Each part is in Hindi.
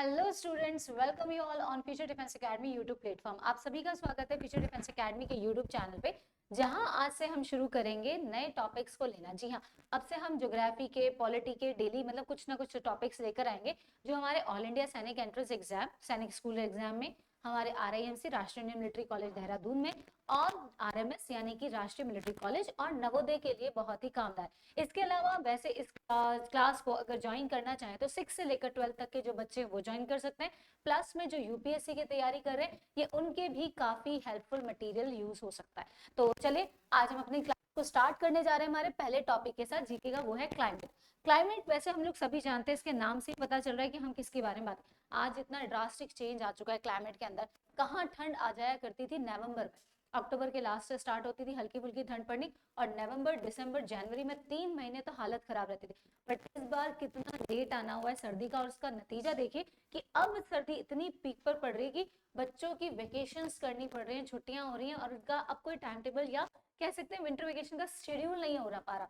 Hello students, welcome you all on future defence academy YouTube platform. आप सभी का स्वागत है फ्यूचर डिफेंस एकेडमी के यूट्यूब चैनल पे, जहां आज से हम शुरू करेंगे नए टॉपिक्स को लेना। जी हाँ, अब से हम ज्योग्राफी के, पॉलिटी के डेली मतलब कुछ ना कुछ टॉपिक्स लेकर आएंगे जो हमारे ऑल इंडिया सैनिक एंट्रेंस एग्जाम, सैनिक स्कूल एग्जाम में, हमारे RIMC राष्ट्रीय इंडियन मिलिट्री कॉलेज देहरादून में, और RMS यानी कि राष्ट्रीय मिलिट्री कॉलेज और नवोदय के लिए बहुत ही कामदार। इसके अलावा वैसे इस क्लास को अगर ज्वाइन करना चाहें तो 6 से लेकर 12 तक के जो बच्चे वो ज्वाइन कर सकते हैं। प्लस में जो UPSC की तैयारी कर रहे हैं ये उनके भी काफी हेल्पफुल मटेरियल यूज हो सकता है। तो चलिए आज हम अपनी क्लास को स्टार्ट करने जा रहे हैं हमारे पहले टॉपिक के साथ, जीके का, वो है क्लाइमेट। क्लाइमेट वैसे हम लोग सभी जानते हैं, इसके नाम से पता चल रहा है कि हम किसके बारे में बात। आज इतना ड्रास्टिक चेंज आ चुका है क्लाइमेट के अंदर। कहाँ ठंड आ जाया करती थी नवंबर में, अक्टूबर के लास्ट से स्टार्ट होती थी हल्की फुल्की ठंड पड़नी, और नवंबर, दिसंबर, जनवरी में 3 महीने तो हालत खराब रहती थी। बट इस बार कितना लेट आना हुआ है सर्दी का, और उसका नतीजा देखिए कि अब सर्दी इतनी पीक पर पड़ रही है कि बच्चों की वेकेशंस करनी पड़ रही हैं, छुट्टियां हो रही हैं, और उनका अब कोई टाइम टेबल या कह सकते हैं विंटर वेकेशन का शेड्यूल नहीं हो रहा पा रहा।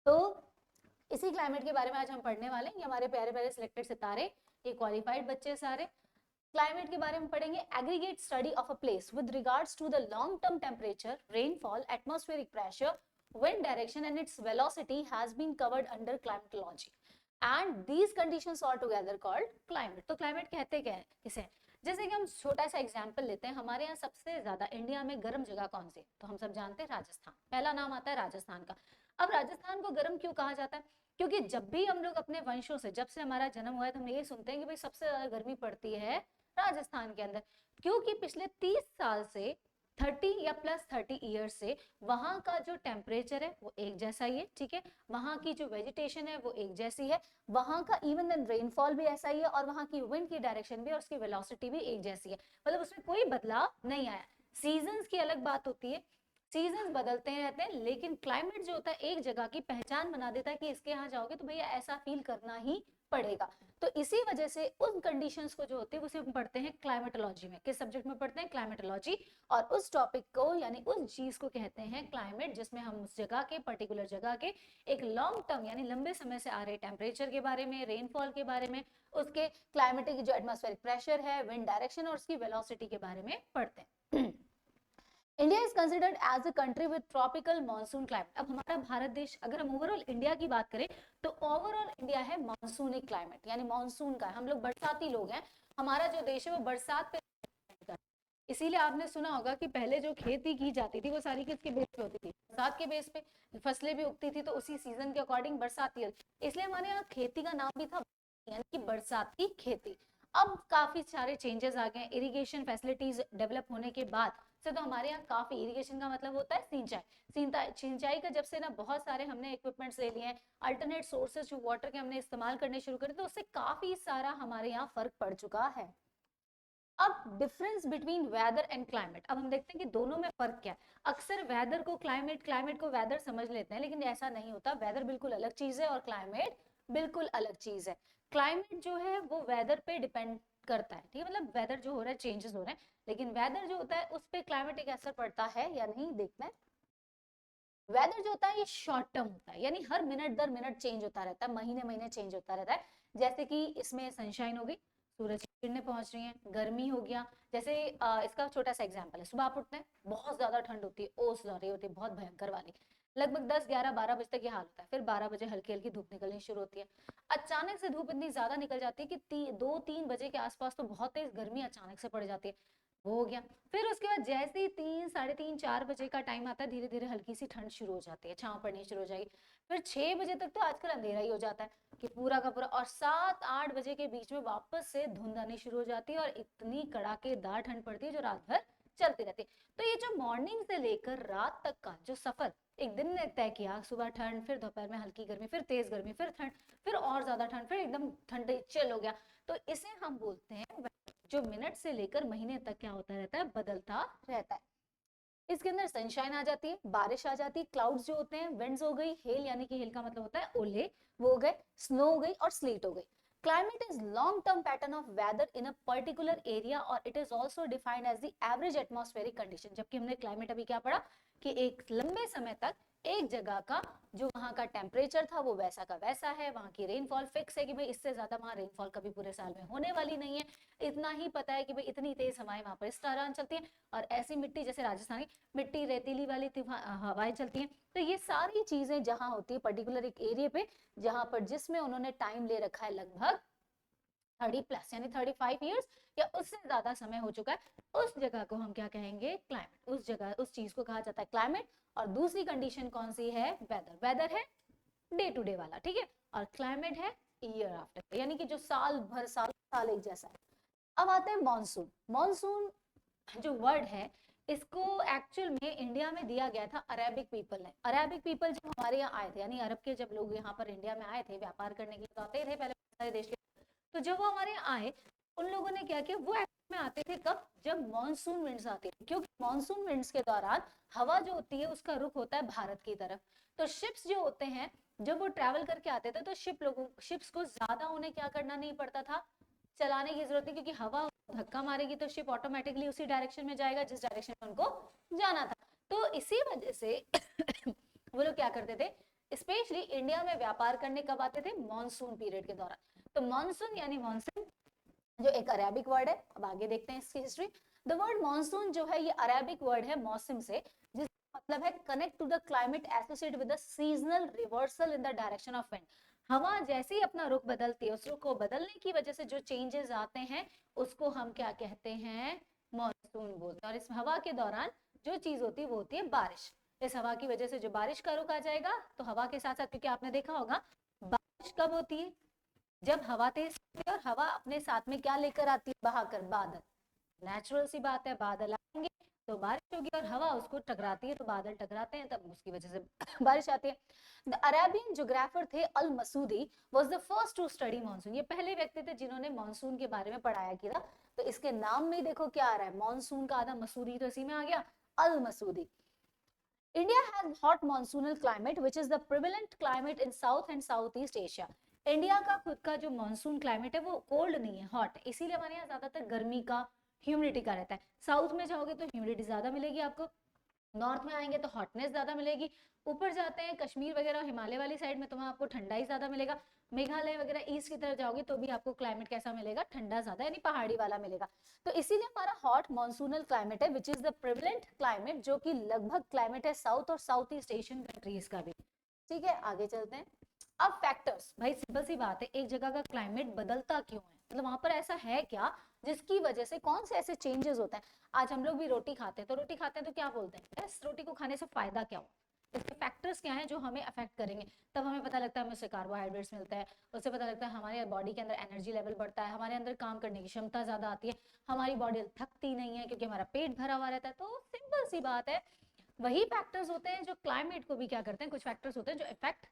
तो इसी क्लाइमेट के बारे में आज हम पढ़ने वाले हैं। ये हमारे प्यारे प्यारे सिलेक्टेड सितारे, ये क्वालिफाइड बच्चे सारे क्लाइमेट के बारे में पढ़ेंगे। Aggregate study of a place with regards to the long term temperature, rainfall, atmospheric pressure, wind direction and its velocity has been covered under climatology and these conditions are together called climate। तो climate कहते क्या है इसे? जैसे कि हम छोटा सा एग्जांपल लेते हैं, हमारे यहाँ सबसे ज्यादा इंडिया में गर्म जगह कौन सी है? तो हम सब जानते हैं राजस्थान, पहला नाम आता है राजस्थान का। अब राजस्थान को गर्म क्यों कहा जाता है? क्योंकि जब भी हम लोग अपने वंशों से, जब से हमारा जन्म हुआ है, तो हम ये सुनते हैं कि भाई सबसे ज्यादा गर्मी पड़ती है राजस्थान के अंदर। क्योंकि पिछले 30 साल से 30 या प्लस 30 ईयर से वहां का जो टेम्परेचर है वो एक जैसा ही है, ठीक है। वहां की जो वेजिटेशन है वो एक जैसी है, वहां का इवन देन रेनफॉल भी ऐसा ही है, और वहां की विंड की डायरेक्शन भी और उसकी वेलोसिटी भी एक जैसी है। मतलब उसमें कोई बदलाव नहीं आया। सीजन्स की अलग बात होती है, सीजन बदलते हैं रहते हैं, लेकिन क्लाइमेट जो होता है एक जगह की पहचान बना देता है कि इसके यहाँ जाओगे तो भैया ऐसा फील करना ही पड़ेगा। तो इसी वजह से उन कंडीशंस को जो होते हैं उसे हम पढ़ते हैं क्लाइमेटोलॉजी में। किस सब्जेक्ट में पढ़ते हैं? क्लाइमेटोलॉजी। और उस टॉपिक को यानी उस चीज को कहते हैं क्लाइमेट, जिसमें हम उस जगह के, पर्टिकुलर जगह के एक लॉन्ग टर्म यानी लंबे समय से आ रहे टेम्परेचर के बारे में, रेनफॉल के बारे में, उसके क्लाइमेटिक जो एटमॉस्फेरिक प्रेशर है, विंड डायरेक्शन और उसकी वेलोसिटी के बारे में पढ़ते हैं। India is considered as a country with tropical monsoon climate. अब हमारा भारत देश, अगर हम ओवरऑल इंडिया की बात करें तो ओवरऑल इंडिया है मानसूनिक क्लाइमेट, यानी मानसून का। हम लोग बरसाती लोग हैं, हमारा जो देश है वो बरसात पे। इसीलिए आपने सुना होगा कि पहले जो खेती की जाती थी वो सारी किसके बेस पे होती थी? बरसात के बेस पे। फसलें भी उगती थी तो उसी सीजन के अकॉर्डिंग बरसाती, इसलिए हमारे यहाँ खेती का नाम भी था यानी कि बरसाती खेती। अब काफी सारे चेंजेस आ गए, इरिगेशन फैसिलिटीज डेवलप होने के बाद से तो हमारे यहाँ काफी, इरिगेशन का मतलब होता है सिंचाई। सिंचाई का जब से ना बहुत सारे हमने इक्विपमेंट्स ले लिए हैं, अल्टरनेट सोर्सेज जो वाटर के हमने इस्तेमाल करने शुरू करे, तो उससे काफी सारा हमारे यहाँ फर्क पड़ चुका है। अब difference between weather and climate, अब हम देखते हैं कि दोनों में फर्क क्या है। अक्सर वेदर को क्लाइमेट, क्लाइमेट को वेदर समझ लेते हैं, लेकिन ऐसा नहीं होता। वेदर बिल्कुल अलग चीज है और क्लाइमेट बिल्कुल अलग चीज है। क्लाइमेट जो है वो वेदर पे डिपेंड करता है, ठीक है, मतलब वेदर जो हो रहा है, चेंजेस हो रहे हैं, लेकिन वेदर जो होता है उस पर क्लाइमेटिक असर पड़ता है या नहीं, देखना है। वेदर जो होता है ये शॉर्ट टर्म होता है, यानी हर मिनट दर मिनट चेंज होता रहता है, महीने महीने चेंज होता रहता है। जैसे कि इसमें सनशाइन हो गई, सूरज की किरणें पहुंच रही हैं, गर्मी हो गया। जैसे इसका छोटा सा एग्जांपल है, सुबह आप उठते हैं, बहुत ज्यादा ठंड होती है, ओस आ रही होती है बहुत भयंकर वाली, लगभग 10 11 12 बजे तक ये हाल होता है। फिर 12 बजे हल्की हल्की धूप निकलनी शुरू होती है। अचानक से धूप इतनी ज्यादा निकल जाती है कि 2 3 बजे के आसपास तो बहुत तेज गर्मी अचानक से पड़ जाती है, वो हो गया। फिर उसके बाद जैसे ही 3 साढ़े 3 4 बजे का टाइम आता है, धीरे धीरे हल्की सी ठंड शुरू हो जाती है, छांव पड़नी शुरू हो जाएगी। फिर 6 बजे तक तो आजकल अंधेरा ही हो जाता है कि पूरा का पूरा, और 7 8 बजे के बीच में वापस से धुंध आनी शुरू हो जाती है और इतनी कड़ाकेदार ठंड पड़ती है जो रात भर चलती रहती है। तो ये जो मॉर्निंग से लेकर रात तक का जो सफर एक दिन ने तय किया, सुबह ठंड, फिर दोपहर में हल्की गर्मी, फिर तेज गर्मी, फिर ठंड, फिर और ज्यादा ठंड, फिर एकदम ठंड चिल हो गया, तो इसे हम बोलते हैं जो मिनट से लेकर महीने तक क्या होता रहता है, बदलता रहता है। इसके अंदर सनशाइन आ जाती है, बारिश आ जाती है, क्लाउड्स जो होते हैं, विंड्स हो गई, हेल यानी कि हेल का मतलब होता है ओले, वो हो गए, स्नो हो गई और स्लीट हो गई। Climate is long term pattern of weather in a particular area और it is also defined as the average atmospheric condition. जबकि हमने क्लाइमेट अभी क्या पढ़ा कि एक लंबे समय तक एक जगह का जो वहां का टेम्परेचर था वो वैसा का वैसा है, वहां की रेनफॉल फिक्स है कि भाई इससे ज्यादा वहां रेनफॉल कभी पूरे साल में होने वाली नहीं है, इतना ही पता है कि भाई इतनी तेज हवाएं वहां पर इस दौरान चलती हैं, और ऐसी मिट्टी जैसे राजस्थान की मिट्टी रेतीली वाली हवाएं चलती हैं। तो ये सारी चीजें जहां होती है पर्टिकुलर एक एरिया पे, जहां पर जिसमें उन्होंने टाइम ले रखा है लगभग 30+ यानी 35 ईयर्स या उससे ज्यादा समय हो चुका है, उस जगह को हम क्या कहेंगे, क्लाइमेट। उस जगह उस चीज को कहा जाता है क्लाइमेट। और दूसरी कंडीशन कौन सी है, वेदर। वेदर है डे टू डे वाला, ठीक है, और क्लाइमेट है ईयर आफ्टर, यानी कि जो साल भर साल साल एक जैसा है। अब आते हैं मानसून। मानसून जो वर्ड है इसको एक्चुअल में इंडिया में दिया गया था अरेबिक पीपल ने। अरेबिक पीपल जब हमारे यहाँ आए थे, यानी अरब के जब लोग यहाँ पर इंडिया में आए थे व्यापार करने के लिए, तो आते थे पहले सारे देश के, तो जब वो हमारे आए उन लोगों ने क्या किया, वो एक्चुअल में आते थे कब, जब मॉनसून विंड्स आती थी, क्योंकि मॉनसून विंड्स के दौरान हवा जो होती है उसका रुख होता है भारत की तरफ। तो शिप्स जो होते हैं जब वो ट्रैवल करके आते थे तो शिप्स को ज्यादा उन्हें क्या करना नहीं पड़ता था, चलाने की जरूरत नहीं, क्योंकि हवा धक्का मारेगी तो शिप ऑटोमेटिकली उसी डायरेक्शन में जाएगा जिस डायरेक्शन में उनको जाना था। तो इसी वजह से वो लोग क्या करते थे, स्पेशली इंडिया में व्यापार करने कब आते थे, मॉनसून पीरियड के दौरान। तो मॉनसून यानी मॉनसून जो एक अरेबिक वर्ड है, अब आगे देखते हैं इसकी हिस्ट्री। द वर्ड मॉनसून जो है ये अरेबिक वर्ड है मौसम से, जिसका मतलब है connect to the climate associate with the seasonal reversal in the direction of wind. हवा जैसे ही अपना रुख बदलती है, उस रुख को बदलने की वजह से जो चेंजेस आते हैं उसको हम क्या कहते हैं, मॉनसून बोलते हैं। और इस हवा के दौरान जो चीज होती है वो होती है बारिश। इस हवा की वजह से जो बारिश का रुख आ जाएगा, तो हवा के साथ साथ, क्योंकि आपने देखा होगा बारिश कब होती है, जब हवा तेज होती है और हवा अपने साथ में क्या लेकर आती है, बहाकर, बादल। नेचुरल सी बात है, बादल आएंगे तो बारिश होगी, और हवा उसको टकराती है तो बादल टकराते हैं, तब उसकी वजह से बारिश आती है। द अरेबियन ज्योग्राफर थे Al Masudi was the first to study monsoon. ये पहले व्यक्ति थे जिन्होंने मानसून के बारे में पढ़ाया किया। तो इसके नाम में देखो क्या आ रहा है, मानसून का आधा मसूदी तो इसी में आ गया, अल Masoodi. India has hot monsoonal climate which is the prevalent climate in South and Southeast Asia. India का खुद का जो मानसून क्लाइमेट है वो कोल्ड नहीं है, हॉट है, इसीलिए हमारे यहाँ ज्यादातर गर्मी का, ह्यूमिडिटी का रहता है। साउथ में जाओगे तो ह्यूमिडिटी ज्यादा मिलेगी आपको, नॉर्थ में आएंगे तो हॉटनेस ज्यादा मिलेगी, ऊपर जाते हैं कश्मीर वगैरह हिमालय वाली साइड में तो वहां आपको ठंडा ही ज्यादा मिलेगा, मेघालय वगैरह ईस्ट की तरफ जाओगे तो भी आपको क्लाइमेट कैसा मिलेगा, ठंडा ज्यादा यानी पहाड़ी वाला मिलेगा। तो इसीलिए हमारा हॉट मॉनसूनल क्लाइमेट है which is the prevalent climate, जो कि लगभग क्लाइमेट है साउथ और साउथ ईस्ट एशियन कंट्रीज का भी। ठीक है, आगे चलते हैं। अब फैक्टर्स, भाई सिंपल सी बात है, एक जगह का क्लाइमेट बदलता क्यों है, मतलब वहां पर ऐसा है क्या जिसकी वजह से, कौन से ऐसे चेंजेस होते हैं। आज हम लोग भी रोटी खाते हैं, तो रोटी खाते हैं तो क्या बोलते हैं, इस रोटी को खाने से फायदा क्या हो, इसके फैक्टर्स क्या हैं जो हमें अफेक्ट करेंगे, तब हमें पता लगता है हमें उससे कार्बोहाइड्रेट्स मिलता है, उससे पता लगता है हमारे बॉडी के अंदर एनर्जी लेवल बढ़ता है, हमारे अंदर काम करने की क्षमता ज्यादा आती है, हमारी बॉडी थकती नहीं है क्योंकि हमारा पेट भरा हुआ रहता है। तो सिंपल सी बात है, वही फैक्टर्स होते हैं जो क्लाइमेट को भी क्या करते हैं, कुछ फैक्टर्स होते हैं जो इफेक्ट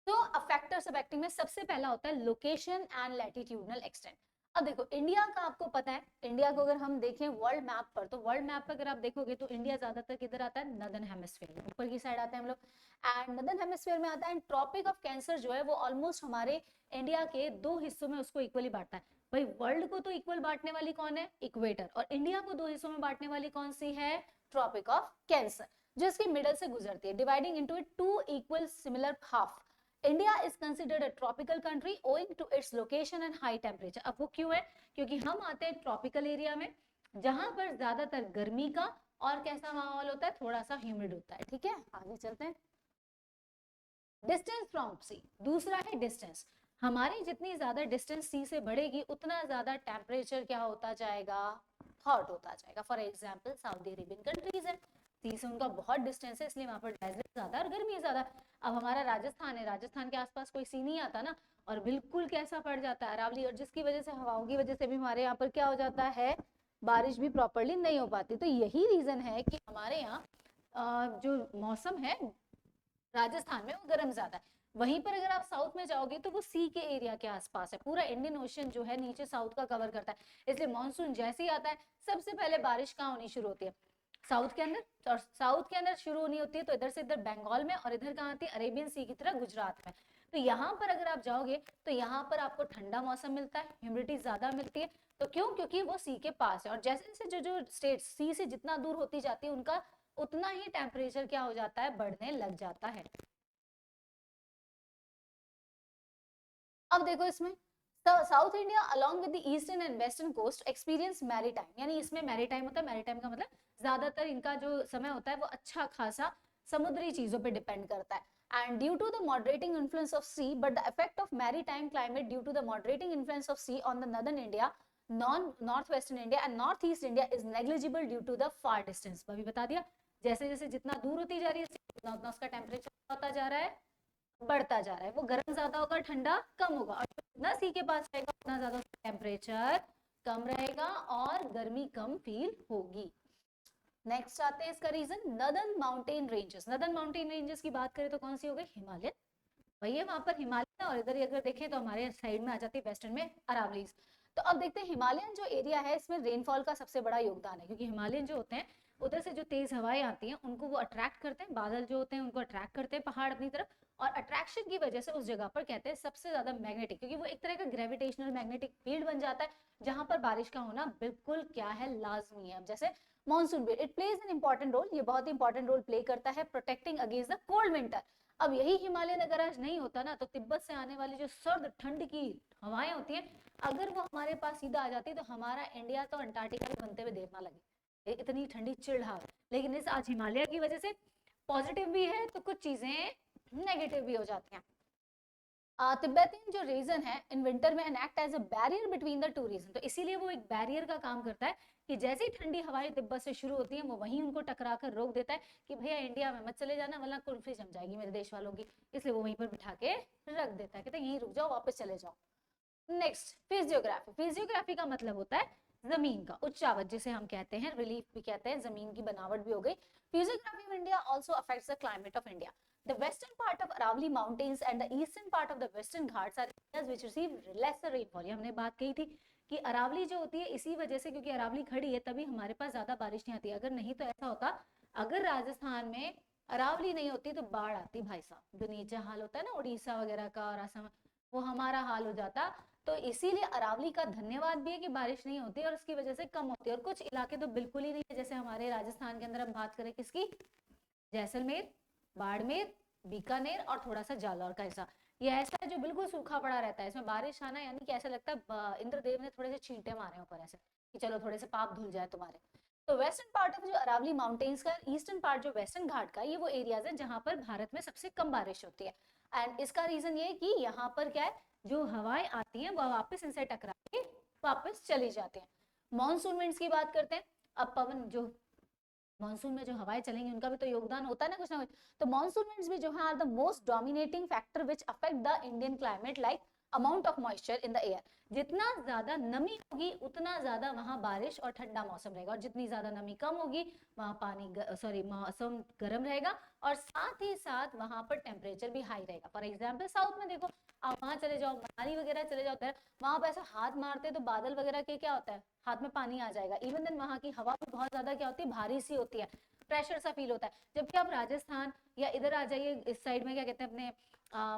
तो फैक्टर्स अफेक्टिंग में सबसे पहला होता है लोकेशन एंड लैटिट्यूडनल एक्सटेंट। अब देखो इंडिया का आपको पता है, इंडिया को अगर हम देखें वर्ल्ड मैप पर, तो वर्ल्ड मैप पर अगर आप देखोगे तो इंडिया ज्यादातर किधर आता है, नदर्न हेमिस्फीयर में, ऊपर की साइड आते हैं हम लोग, एंड नदर्न हेमिस्फीयर में आता है। ट्रॉपिक ऑफ कैंसर जो है वो ऑलमोस्ट हमारे इंडिया के दो हिस्सों में उसको इक्वली बांटता है। भाई वर्ल्ड को तो इक्वल बांटने वाली कौन है, इक्वेटर, और इंडिया को दो हिस्सों में बांटने वाली कौन सी है, ट्रॉपिक ऑफ कैंसर, जो इसके मिडल से गुजरती है, dividing into it two equal similar half. India is considered a tropical country owing to its location and high temperature. अब वो क्यों है, क्योंकि हम आते हैं ट्रॉपिकल एरिया में जहां पर ज्यादातर गर्मी का और कैसा माहौल होता है, थोड़ा सा ह्यूमिड होता है। ठीक है, आगे चलते हैं। डिस्टेंस फ्रॉम सी, दूसरा है डिस्टेंस। हमारी जितनी ज्यादा डिस्टेंस सी से बढ़ेगी उतना ज्यादा टेम्परेचर क्या होता जाएगा, हॉट होता जाएगा। For example Saudi Arabian countries है, सी से उनका बहुत डिस्टेंस है, इसलिए वहां पर डेजर्ट ज्यादा और गर्मी ज्यादा। अब हमारा राजस्थान है, राजस्थान के आसपास कोई सी नहीं आता ना, और बिल्कुल कैसा पड़ जाता है अरावली, और जिसकी वजह से हवाओं की वजह से भी हमारे यहाँ पर क्या हो जाता है, बारिश भी प्रॉपरली नहीं हो पाती। तो यही रीजन है कि हमारे यहाँ जो मौसम है राजस्थान में वो गर्म ज्यादा है। वहीं पर अगर आप साउथ में जाओगे तो वो सी के एरिया के आसपास है, पूरा इंडियन ओशन जो है नीचे साउथ का कवर करता है, इसलिए मानसून जैसे ही आता है सबसे पहले बारिश कहाँ होनी शुरू होती है, साउथ के अंदर, और साउथ के अंदर शुरू होनी होती है तो इधर से इधर बंगाल में, और इधर कहाँ आती है अरेबियन सी की तरह गुजरात में। तो यहाँ पर अगर आप जाओगे तो यहाँ पर आपको ठंडा मौसम मिलता है, ह्यूमिडिटी ज्यादा मिलती है। तो क्यों? क्योंकि वो सी के पास है, और जैसे जैसे जो जो स्टेट सी से जितना दूर होती जाती है उनका उतना ही टेम्परेचर क्या हो जाता है, बढ़ने लग जाता है। अब देखो इसमें South India along with the eastern and western coast experience maritime, यानी इसमें मैरीटाइम होता है, मैरीटाइम का मतलब ज्यादातर इनका जो समय होता है वो अच्छा खासा समुद्री चीजों पे डिपेंड करता है। And due to the moderating influence of sea, but the effect of maritime climate due to the moderating influence of sea on the northern India, northwestern India and northeast India is negligible due to the far distance। अभी बता दिया, जैसे जैसे जितना दूर होती जा रही है उतना उतना उसका टेम्परेचर होता जा रहा है, बढ़ता जा रहा है। वो गर्म ज्यादा होगा, ठंडा कम होगा, और जितना सी के पास रहेगा उतना ज्यादा टेम्परेचर कम रहेगा और गर्मी कम फील होगी। नेक्स्ट आते हैं इसका region, northern mountain ranges. Northern mountain ranges की बात करें तो कौन सी हो गई, हिमालयन, वही है वहां पर हिमालय, और इधर अगर देखें तो हमारे साइड में आ जाती है वेस्टर्न में अरावलीज। तो अब देखते हैं हिमालयन जो एरिया है इसमें रेनफॉल का सबसे बड़ा योगदान है, क्योंकि हिमालयन जो होते हैं उधर से जो तेज हवाएं आती हैं उनको वो अट्रैक्ट करते हैं, बादल जो होते हैं उनको अट्रैक्ट करते हैं पहाड़ अपनी तरफ, और अट्रैक्शन की वजह से उस जगह पर कहते हैं सबसे ज्यादा मैग्नेटिक, क्योंकि वो एक तरह का ग्रेविटेशनल मैग्नेटिक फील्ड बन जाता है जहां पर बारिश का होना बिल्कुल क्या है, लाजमी है। अब जैसे मॉनसून भी, it plays an important role, ये बहुत इंपॉर्टेंट रोल प्ले करता है protecting against the cold winter. अब यही हिमालयन अगर आज नहीं होता ना तो तिब्बत से आने वाली जो सर्द ठंड की हवाएं होती हैं अगर वो हमारे पास सीधा आ जाती तो हमारा इंडिया तो अंटार्कटिका बनते हुए देखना लगे, इतनी ठंडी चिढ़ हवा। लेकिन इस आज हिमालय की वजह से पॉजिटिव भी है तो कुछ चीजें नेगेटिव भी हो जाती हैं। तिब्बतियन जो रीजन है इन विंटर में act as a barrier between the two region, तो इसीलिए वो एक बैरियर का काम करता है कि जैसे ही ठंडी हवाएं तिब्बत से शुरू होती हैं वो वहीं उनको टकरा कर रोक देता है कि भैया इंडिया में मत चले जाना वरना कुल्फी जम जाएगी मेरे देश वालों की, इसलिए वो वहीं पर बिठा के रख देता है, कहते हैं यहीं रुक जाओ वापस चले जाओ। Next physiography. फिजियोग्राफी का मतलब होता है जमीन का उच्चावत, जिसे हम कहते हैं रिलीफ भी कहते हैं, जमीन की बनावट भी हो गई। Physiography of India also affects the climate of India. The western part of Aravalli Mountains and the eastern part of the Western Ghats are areas which receive lesser rainfall। ये हमने बात कही थी कि अरावली जो होती है इसी वजह से, क्योंकि अरावली खड़ी है तभी हमारे पास ज्यादा बारिश नहीं आती, अगर नहीं तो ऐसा होता अगर राजस्थान में अरावली नहीं होती तो बाढ़ आती भाई साहब, जो नीचे हाल होता है ना उड़ीसा वगैरह का और असम, वो हमारा हाल हो जाता। तो इसीलिए अरावली का धन्यवाद भी है कि बारिश नहीं होती और उसकी वजह से कम होती है, और कुछ इलाके तो बिल्कुल ही नहीं है, जैसे हमारे राजस्थान के अंदर हम बात करें किसकी, जैसलमेर, बाड़मेर, बीकानेर और थोड़ा सा जालौर का हिस्सा, ये ऐसा है जो बिल्कुल सूखा पड़ा रहता है, इसमें बारिश आना यानी कि ऐसा लगता है इंद्रदेव ने थोड़े से छींटे मारे ऊपर ऐसे कि चलो थोड़े से पाप धुल जाए तुम्हारे। तो वेस्टर्न पार्ट ऑफ जो अरावली माउंटेन्स का, ईस्टर्न पार्ट जो वेस्टर्न घाट का, ये वो एरियाज है जहां पर भारत में सबसे कम बारिश होती है। एंड इसका रीजन ये है कि यहाँ पर क्या है, जो हवाएं आती हैं वह वापस इनसे टकरा के वापस चली जाती हैं। मॉनसून विंड्स की बात करते हैं। अब पवन जो मानसून में जो हवाएं चलेंगी उनका भी तो योगदान होता है ना कुछ ना कुछ, तो मानसून विंड्स भी जो है are the most dominating factor which affect the Indian climate like amount of moisture in the air. जितना ज्यादा नमी होगी उतना ज्यादा वहां बारिश और ठंडा मौसम रहेगा, और जितनी ज्यादा नमी कम होगी वहां मौसम गर्म रहेगा, और साथ ही साथ वहां पर टेम्परेचर भी हाई रहेगा। फॉर एग्जाम्पल साउथ में देखो, आप वहां चले जाओ, मनाली वगैरह चले जाओ, वहां पर ऐसा हाथ मारते तो बादल वगैरह के क्या होता है, हाथ में पानी आ जाएगा। इवन देन वहां की हवा भी बहुत ज्यादा क्या होती है, भारी सी होती है, प्रेशर सा फील होता है। जबकि आप राजस्थान या इधर आ जाइए इस साइड में क्या कहते हैं अपने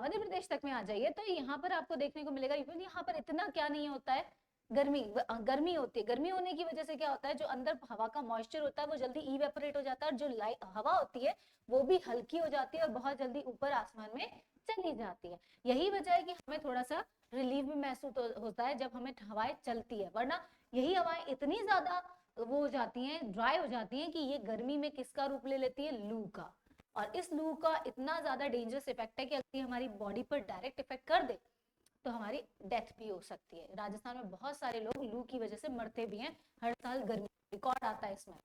मध्य प्रदेश तक में आ जाइए तो यहाँ पर आपको देखने को मिलेगा यहाँ पर इतना क्या नहीं होता है, गर्मी होती है। गर्मी होने की वजह से क्या होता है, जो अंदर हवा का मॉइस्चर होता है वो जल्दी इवेपोरेट हो जाता है, और जो हवा होती है वो भी हल्की हो जाती है और बहुत जल्दी ऊपर आसमान में चली जाती है। यही वजह है कि हमें थोड़ा सा रिलीफ भी महसूस होता है जब हमें हवाएं चलती है, वरना यही हवाएं इतनी ज्यादा वो हो जाती हैं, ड्राई हो जाती हैं कि ये गर्मी में किसका रूप ले लेती है, लू का। और इस लू का इतना ज्यादा डेंजरस इफेक्ट है कि अगर हमारी बॉडी पर डायरेक्ट इफेक्ट कर दे तो हमारी डेथ भी हो सकती है। राजस्थान में बहुत सारे लोग लू की वजह से मरते भी हैं हर साल, गर्मी रिकॉर्ड आता है इसमें।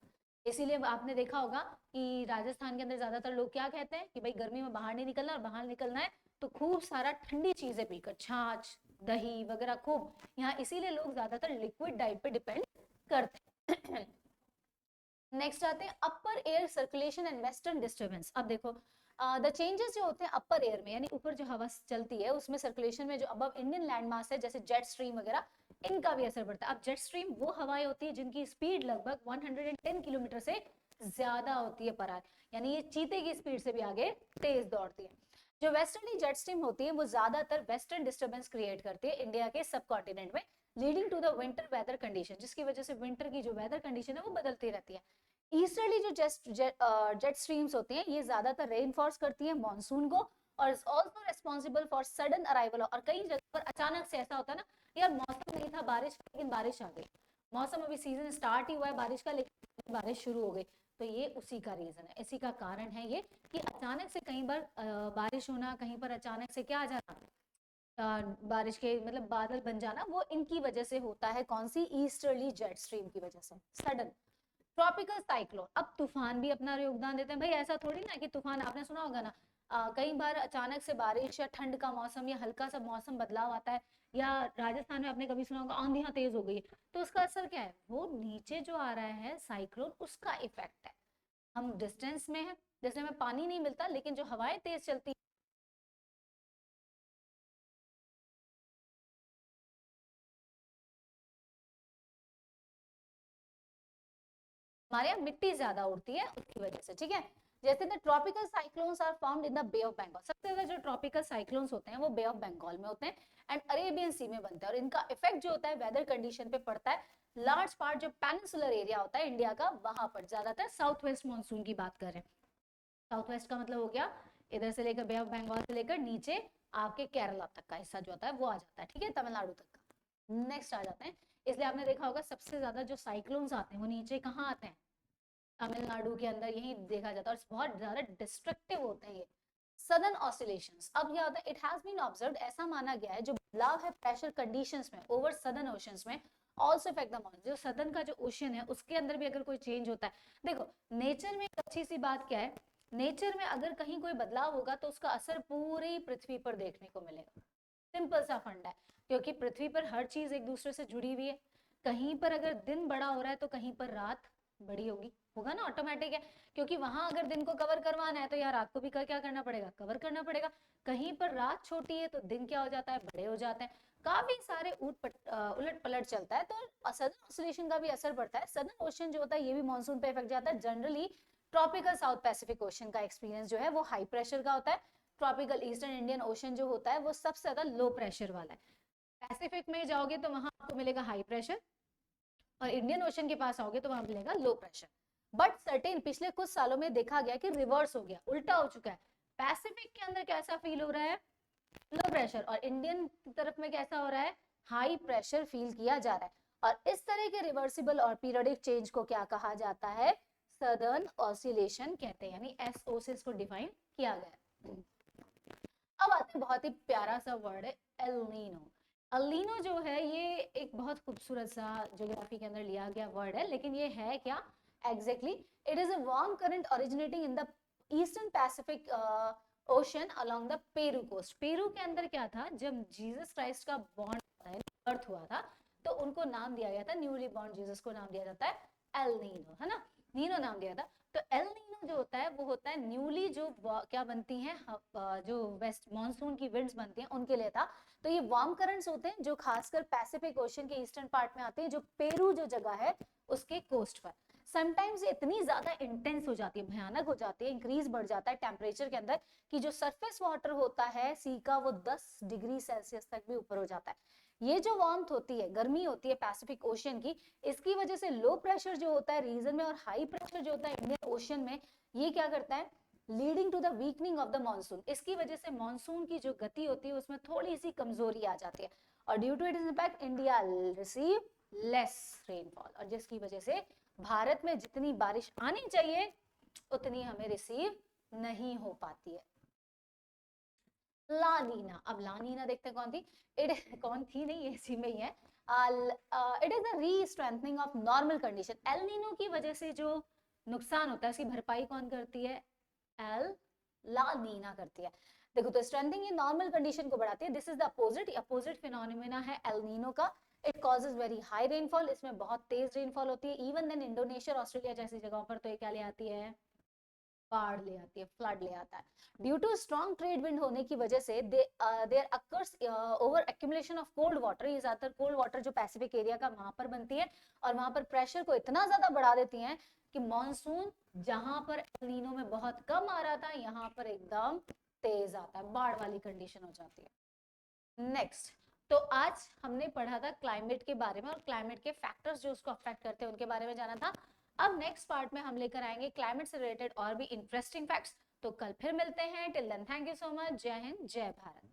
इसीलिए आपने देखा होगा कि राजस्थान के अंदर ज्यादातर लोग क्या कहते हैं कि भाई गर्मी में बाहर नहीं निकलना, और बाहर निकलना है तो खूब सारा ठंडी चीजें पीकर, छाछ दही वगैरह खूब, यहाँ इसीलिए लोग ज्यादातर लिक्विड डाइट पे डिपेंड करते हैं। नेक्स्ट आते हैं अपर air circulation and western disturbance. अब देखो द चेंजेस जो होते हैं अपर एयर में, यानी ऊपर जो हवा चलती है उसमें सर्कुलेशन में जो अबव इंडियन लैंड मास है जैसे जेट स्ट्रीम वगैरह, इनका भी असर पड़ता है। अब जेट स्ट्रीम वो हवाएं होती है जिनकी स्पीड लगभग 110 किलोमीटर से ज्यादा होती है पराग, यानी ये चीते की स्पीड से भी आगे तेज दौड़ती है। जो वेस्टर्ली जेट स्ट्रीम होती है वो ज्यादातर वेस्टर्न डिस्टर्बेंस क्रिएट करती है इंडिया के सब कॉन्टिनेंट में, leading to the winter weather condition, जिसकी वजह से विंटर की जो वेदर कंडीशन है वो बदलती रहती है। ईस्टर्ली जो जेट स्ट्रीम्स होती हैं ये ज्यादातर रेनफॉल्स करती है मानसून को, और is also responsible for sudden arrival, और कई जगह पर अचानक से ऐसा होता है ना, यार मौसम नहीं था बारिश का लेकिन बारिश आ गई, मौसम अभी सीजन स्टार्ट ही हुआ है बारिश का लेकिन बारिश शुरू हो गई। तो ये उसी का रीजन है, इसी का कारण है ये कि अचानक से कहीं पर बारिश होना, कहीं पर अचानक से क्या आ जाना, बारिश के मतलब बादल बन जाना, वो इनकी वजह से होता है। कौन सी? ईस्टर्ली जेट स्ट्रीम की वजह से सडन। ट्रॉपिकल साइक्लोन, अब तूफान भी अपना योगदान देते हैं भाई, ऐसा थोड़ी ना कि तूफान, आपने सुना होगा ना कई बार अचानक से बारिश या ठंड का मौसम या हल्का सा मौसम बदलाव आता है, या राजस्थान में आपने कभी सुना होगा आंधियां तेज हो गई, तो उसका असर क्या है? वो नीचे जो आ रहा है साइक्लोन, उसका इफेक्ट है। हम डिस्टेंस में है, जैसे हमें पानी नहीं मिलता, लेकिन जो हवाएं तेज चलती, हमारे यहाँ मिट्टी ज्यादा उड़ती है उसकी वजह से, ठीक है। जैसे the tropical cyclones are found in the Bay of Bengal, सबसे ज्यादा जो ट्रॉपिकल साइक्लोन्स होते हैं वो बे ऑफ बंगाल में होते हैं एंड अरेबियन सी में बनते हैं, और इनका इफेक्ट जो होता है वेदर कंडीशन पे पड़ता है। लार्ज पार्ट जो पेनिनसुलर एरिया होता है इंडिया का, वहां पर ज्यादातर साउथ वेस्ट मानसून की बात कर रहे हैं। साउथ वेस्ट का मतलब हो गया इधर से लेकर बे ऑफ बंगाल से लेकर नीचे आपके केरला तक का हिस्सा जो होता है वो आ जाता है, ठीक है, तमिलनाडु तक का। नेक्स्ट आ जाते हैं, इसलिए आपने देखा होगा सबसे ज्यादा जो साइक्लोन्स आते हैं वो नीचे कहाँ आते हैं? तमिलनाडु के अंदर यही देखा जाता है, और बहुत ज्यादा डिस्ट्रक्टिव होते हैं ये सदर्न ऑसिलेशंस। अब क्या होता है? इट हैज बीन ऑब्जर्व्ड, ऐसा माना गया है जो बदलाव है प्रेशर कंडीशंस में ओवर सदर्न ओशंस में ऑल्सो इफेक्ट द माउंटेन, जो सदर्न का जो ओशन है उसके अंदर भी अगर कोई चेंज होता है, देखो नेचर में एक अच्छी सी बात क्या है, नेचर में अगर कहीं कोई बदलाव होगा तो उसका असर पूरी पृथ्वी पर देखने को मिलेगा। सिंपल सा फंडा है, क्योंकि पृथ्वी पर हर चीज एक दूसरे से जुड़ी हुई है। कहीं पर अगर दिन बड़ा हो रहा है तो कहीं पर रात बड़ी होगी, होगा ना, ऑटोमेटिक है, क्योंकि वहां अगर दिन को कवर करवाना है तो यार रात को भी क्या करना पड़ेगा? कवर करना पड़ेगा। कहीं पर रात छोटी है तो दिन क्या हो जाता है? बड़े हो जाते हैं। काफी सारे उलट पलट चलता है, तो सदर्न ऑसिलेशन का भी असर पड़ता है। सदर्न ओशन जो होता है ये भी मानसून पे इफेक्ट जाता है। Generally tropical south Pacific ocean का एक्सपीरियंस जो है वो हाई प्रेशर का होता है। ट्रॉपिकल ईस्टर्न इंडियन ओशन जो होता है वो सबसे ज्यादा लो प्रेशर वाला है। पैसिफिक में जाओगे तो वहां आपको मिलेगा हाई प्रेशर, और इंडियन ओशन के पास आओगे तो वहां मिलेगा लो प्रेशर। बट सर्टेन पिछले कुछ सालों में देखा गया कि रिवर्स हो गया, उल्टा हो चुका है। पैसिफिक के अंदर कैसा फील हो रहा है? लो प्रेशर, और इंडियन की तरफ में कैसा हो रहा है? हाई प्रेशर फील किया जा रहा है। और इस तरह के रिवर्सिबल और पीरियोडिक चेंज को क्या कहा जाता है? सदर्न ऑसिलेशन कहते हैं, यानी एसओ से इसको डिफाइन किया गया है। अब आते हैं बहुत ही प्यारा सा वर्ड है एल नीनो। एल नीनो जो है ये एक बहुत खूबसूरत सा ज्योग्राफी के अंदर लिया गया वर्ड है, लेकिन ये है क्या exactly? It is a warm current originating in the eastern Pacific Ocean along the Peru coast. Peru के अंदर क्या था, जब जीसस क्राइस्ट का बर्थ हुआ था तो उनको नाम दिया गया था, न्यूली बॉर्न जीसस को नाम दिया जाता है एल नीनो, है ना, नीनो नाम दिया था। तो एल नीनो जो होता है वो होता है न्यूली जो क्या बनती हैं, जो वेस्ट मानसून की विंड्स बनती हैं उनके लिए था। तो ये वार्म करंट्स होते हैं जो खासकर पैसिफिक ओशन के ईस्टर्न पार्ट में आते हैं, जो पेरू जो जगह है उसके कोस्ट पर। समटाइम्स इतनी ज्यादा इंटेंस हो जाती है, भयानक हो जाती है, इंक्रीज बढ़ जाता है टेम्परेचर के अंदर, कि जो सरफेस वाटर होता है सी का वो 10 डिग्री सेल्सियस तक भी ऊपर हो जाता है। ये जो वार्मथ होती है, गर्मी होती है पैसिफिक ओशन की, इसकी वजह से लो प्रेशर जो होता है रीजन में और हाई प्रेशर जो होता है इंडियन ओशन में, ये क्या करता है? Leading to the weakening of the monsoon. इसकी वजह से मानसून की जो गति होती है उसमें थोड़ी सी कमजोरी आ जाती है, और due to it impact India receive less rainfall, और जिसकी वजह से भारत में जितनी बारिश आनी चाहिए उतनी हमें रिसीव नहीं हो पाती है। लानीना, अब लानीना देखते हैं कौन थी। इट कौन थी नहीं, इसी में ही है। इट इज अ री strengthening of normal condition. El Nino की वजह से जो नुकसान होता है उसकी भरपाई कौन करती है? एल लानीना करती है। देखो तो स्ट्रेंथनिंग ये नॉर्मल कंडीशन को बढ़ाती है। This is the opposite phenomena है एल नीनो का। It causes very high rainfall, इसमें बहुत तेज रेनफॉल होती है। इवन देन इंडोनेशिया और ऑस्ट्रेलिया जैसी जगहों पर तो ये क्या ले आती है? बाढ़ ले आती है, फ्लड ले आता है। Due to strong trade wind होने की वजह से there occurs over accumulation of cold water. ये ज्यादातर कोल्ड वाटर जो पैसिफिक एरिया का वहां पर बनती है, और वहां पर प्रेशर को इतना ज्यादा बढ़ा देती है कि मॉनसून जहां पर एल नीनो में बहुत कम आ रहा था यहाँ पर एकदम तेज आता है, बाढ़ वाली कंडीशन हो जाती है। नेक्स्ट, तो आज हमने पढ़ा था क्लाइमेट के बारे में और क्लाइमेट के फैक्टर्स जो उसको अफेक्ट करते हैं उनके बारे में जाना था। अब नेक्स्ट पार्ट में हम लेकर आएंगे क्लाइमेट से रिलेटेड और भी इंटरेस्टिंग फैक्ट्स। तो कल फिर मिलते हैं, till then thank you so much, जय हिंद जय भारत।